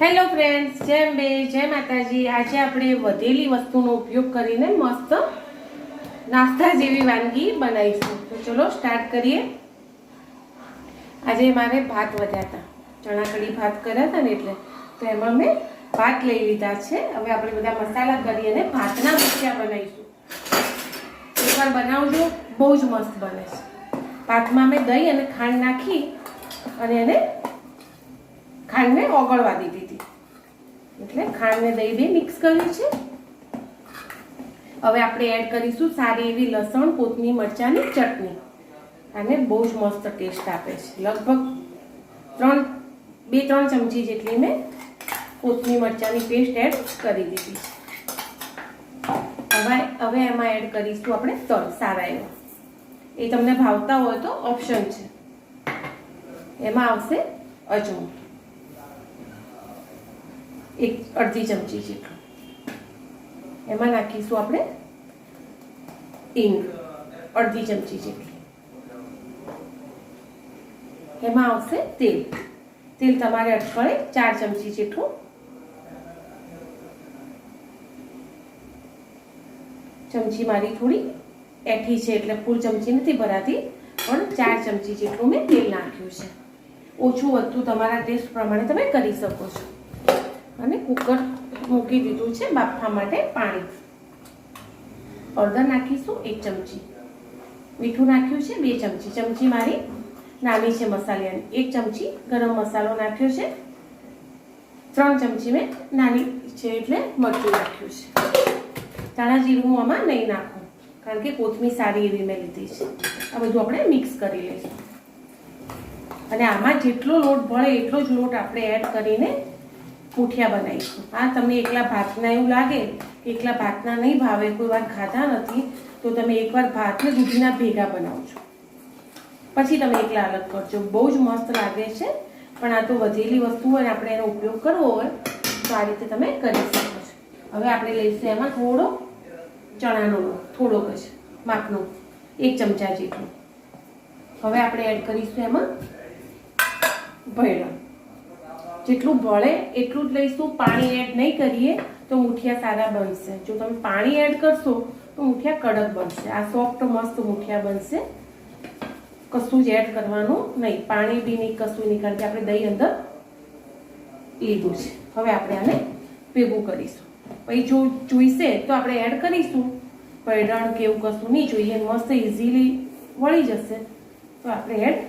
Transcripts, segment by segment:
Hello friends, જય અંબે, જય માતાજી। આજે આપણે વધેલી વસ્તુનો ઉપયોગ કરીને મસ્ત નાસ્તા જેવી વાનગી બનાવીશું। તો ચલો સ્ટાર્ટ કરીએ। આજે મારે ભાત વધ્યા હતા, ચણા કઢી ભાત કર્યા હતા ને, એટલે તો એમાં મેં ભાત લઈ લીધા છે। હવે આપણે બધા મસાલા કરી અને ભાતના મુઠિયા બનાવીશું। એકવાર બનાવજો, બહુ જ મસ્ત બને છે। ભાતમાં મેં દહીં અને ખાંડ નાખી અને એને ખાંડને ઓગળવા દીધી હતી, એટલે ખાંડને દહીં બે મિક્સ કર્યું છે। હવે આપણે એડ કરીશું સારી એવી લસણ કોથમીર મરચાંની ચટણી, અને બહુ જ મસ્ત ટેસ્ટ આપે છે। લગભગ 2-3 ચમચી જેટલી મેં કોથમીર મરચાંની પેસ્ટ એડ કરી દીધી છે। હવે એમાં એડ કરીશું આપણે તલ સારા એવા, એ તમને ભાવતા હોય તો ઓપ્શન છે। એમાં આવશે અજમો, અડધી ચમચી જેટલું। એમાં નાખીશું આપણે હિંગ, અડધી ચમચી જેટલી। એમાં આવશે તેલ તમારે અઠવાડે 4 ચમચી જેટલું। ચમચી મારી થોડી એઠી છે, એટલે ફૂલ ચમચી નથી ભરાતી, પણ 4 ચમચી જેટલું મેં તેલ નાખ્યું છે। ઓછું વધતું તમારા ટેસ્ટ પ્રમાણે તમે કરી શકો છો। અને કુકર મૂકી દીધું છે બાફવા માટે પાણી। હળદર નાખીશું 1 ચમચી, મીઠું નાખ્યું છે 2 ચમચી, ચમચી મારી નાની છે મસાલાની। 1 ચમચી ગરમ મસાલો નાખ્યો છે, 3 ચમચી મેં નાની છે એટલે મરચું નાખ્યું છે। ધાણા જીરું હું આમાં નહીં નાખું, કારણ કે કોથમીર સારી એવી મેં લીધી છે। આ બધું આપણે મિક્સ કરી લઈશું, અને આમાં જેટલો લોટ ભળે એટલો જ લોટ આપણે એડ કરીને મુઠિયા બનાવીશું। આ તમને એકલા ભાતના એવું લાગે કે એકલા ભાતના નહીં ભાવે, કોઈ વાર ખાધા નથી, તો તમે એકવાર ભાતને દૂધીના ભેગા બનાવજો, પછી તમે એકલા અલગ કરજો, બહુ જ મસ્ત લાગે છે। પણ આ તો વધેલી વસ્તુ હોય ને, આપણે એનો ઉપયોગ કરવો હોય તો આ રીતે તમે કરી શકો છો। હવે આપણે લઈશું એમાં થોડો ચણાનો લોટ, થોડોક જ માપનો 1 ચમચા જેટલો। હવે આપણે એડ કરીશું એમાં ભૈડા, જેટલું ભળે એટલું જ લઈશું। પાણી એડ નહીં કરીએ તો મુઠિયા સારા બનશે। જો તમે પાણી એડ કરશો તો મુઠિયા કડક બનશે। આ સોફ્ટ મસ્ત મુઠિયા બનશે, કશું જ એડ કરવાનું નહીં, પાણી બી નહીં, કશું નહીં, કારણ કે આપણે દહીં અંદર લીધું છે। હવે આપણે આને ભેગું કરીશું, પછી જો જોઈશે તો આપણે એડ કરીશું, ભૈરણ કે એવું કશું નહીં જોઈએ, મસ્ત ઇઝીલી વળી જશે તો આપણે એડ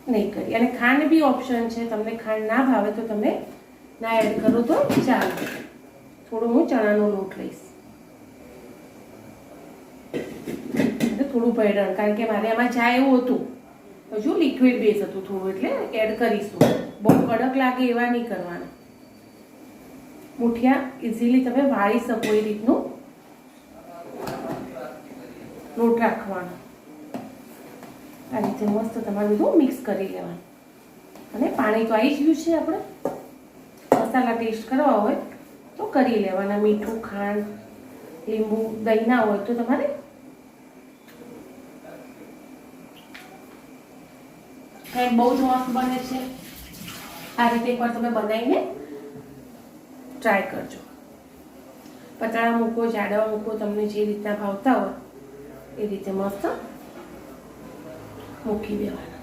નહીં કરી। અને ખાંડ બી ઓપ્શન છે, તમને ખાંડ ના ભાવે તો તમે ના એડ કરો તો ચાલે। થોડું હું ચણાનો લોટ લઈશ, થોડું ભૈરણ, કારણ કે મારે આમાં જાય એવું હતું, હજુ લિક્વિડ બેઝ હતું થોડું, એટલે એડ કરીશું। બહુ કડક લાગે એવા નહીં કરવાના, મુઠિયા ઇઝીલી તમે વાળી શકો એ રીતનું લોટ રાખવાનો। આ રીતે મસ્ત તમારે બધું મિક્સ કરી લેવાનું, અને પાણી તો આવી જ ગયું છે। આપણે મસાલા ટેસ્ટ કરવા હોય તો કરી લેવાના, મીઠું, ખાંડ, લીંબુ, દહીં ના હોય તો તમારે બહુ જ મસ્ત બને છે। આ રીતે એકવાર તમે બનાવીને ટ્રાય કરજો। પતળા મૂકો, જાડા મૂકો, તમને જે રીતના ભાવતા હોય એ રીતે મસ્ત મૂકી દેવાના।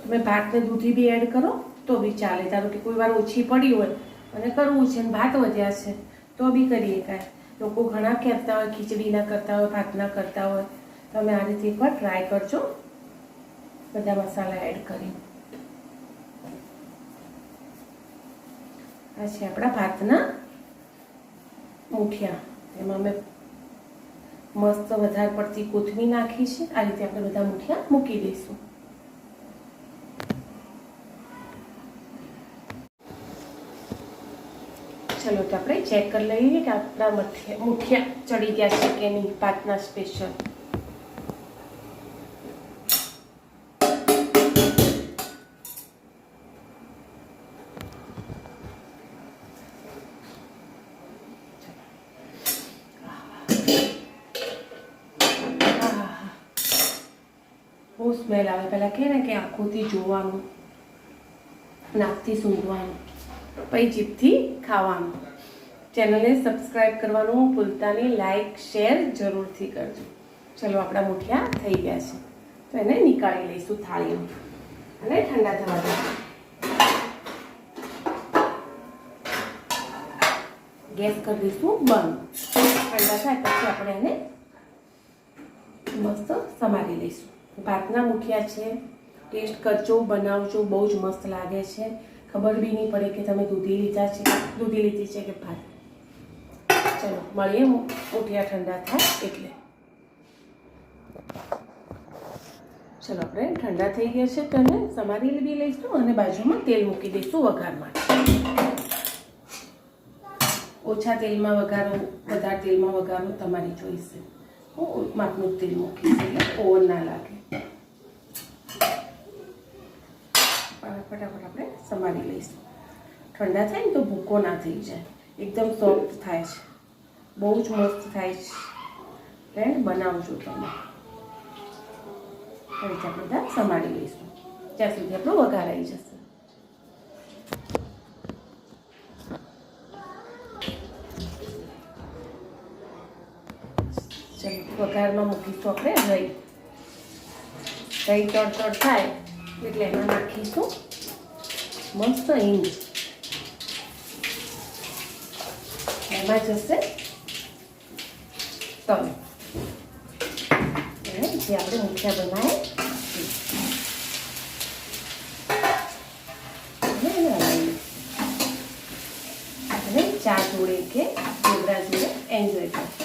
તમે ભાતને દૂધી બી એડ કરો તો બી ચાલે। ધારો કે કોઈ વાર ઓછી પડી હોય અને કરવું છે, ભાત વધ્યા છે તો બી કરી શકાય। લોકો ઘણા કહેતા હોય ખીચડીના કરતા હોય, ભાતના કરતા હોય, તમે આ રીતે એકવાર ટ્રાય કરજો, બધા મસાલા એડ કરી। આ છે આપણા ભાતના મુઠિયા। એમાં મેં મસ્ત વધારે પડતી કોથમીર નાખી છે। આ રીતે આપણે બધા મુઠિયા મૂકી દઈશું। ચલો તો આપણે ચેક કરી લઈએ કે આપણા મુઠિયા ચડી ગયા છે કે નહીં, ભાતના સ્પેશિયલ। સ્મેલ આવે. પહેલાં કહે ને કે આંખોથી જોવાનું, નાકથી સૂંઘવાનું, પછી જીભથી ખાવાનું. ચેનલને સબસ્ક્રાઈબ કરવાનું ભૂલતા નહીં, લાઈક શેર જરૂરથી કરજો. ચલો આપણા મુઠિયા થઈ ગયા છે, તો એને નીકાળી લઈશું થાળીમાં અને ઠંડા થવા દઈશું. ગેસ કરી દઈશું બંધ. ઠંડા થાય પછી આપણે એને મસ્ત સમારી લઈશું. ભાતના મુઠિયા છે, ટેસ્ટ કરજો, બનાવજો, બહુ જ મસ્ત લાગે છે. ખબર બી નહીં પડે કે તમે દૂધી લીધી છે કે ભાત. ચલો મળીએ મુઠિયા ઠંડા થાય એટલે. ચલો આપણે ઠંડા થઈ ગયા છે તો એને સમારી બી લઈશું અને બાજુમાં તેલ મૂકી દઈશું વઘાર માટે. ઓછા તેલમાં વઘારો, વધારે તેલમાં વઘારો તમારી ચોઈસ છે. હું માપનું તેલ મૂકીશ એટલે ઓવર ના લાગે. ફટાફટ આપણે સમારી લઈશું. ઠંડા થાય ને તો ભૂકો ના થઈ જાય, એકદમ સોફ્ટ થાય છે, બહુ જ મસ્ત થાય છે. ફ્રેન્ડ બનાવજો તમે. હવે આપણે બધા સમારી લઈશું જ્યાં સુધી આપણો વઘાર આવી જશે. ચલો વઘારમાં મૂકીશું આપણે રહી તડ થાય એટલે એમાં નાખીશું મસ્ત હિંગ. એમાં જશે તલ અને જે આપણે મુઠિયા બનાવીએ અને ચા જોડે કે ઢોકળા જોડે એન્જોય કરશું.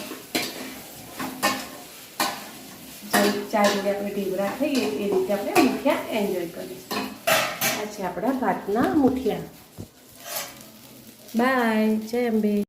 ચા જોડે આપણે ઢીવરા થઈએ એ રીતે આપણે મુઠિયા એન્જોય કરીશું. આ છે આપણા ભાતના મુઠિયા. બાય. જય અંબે.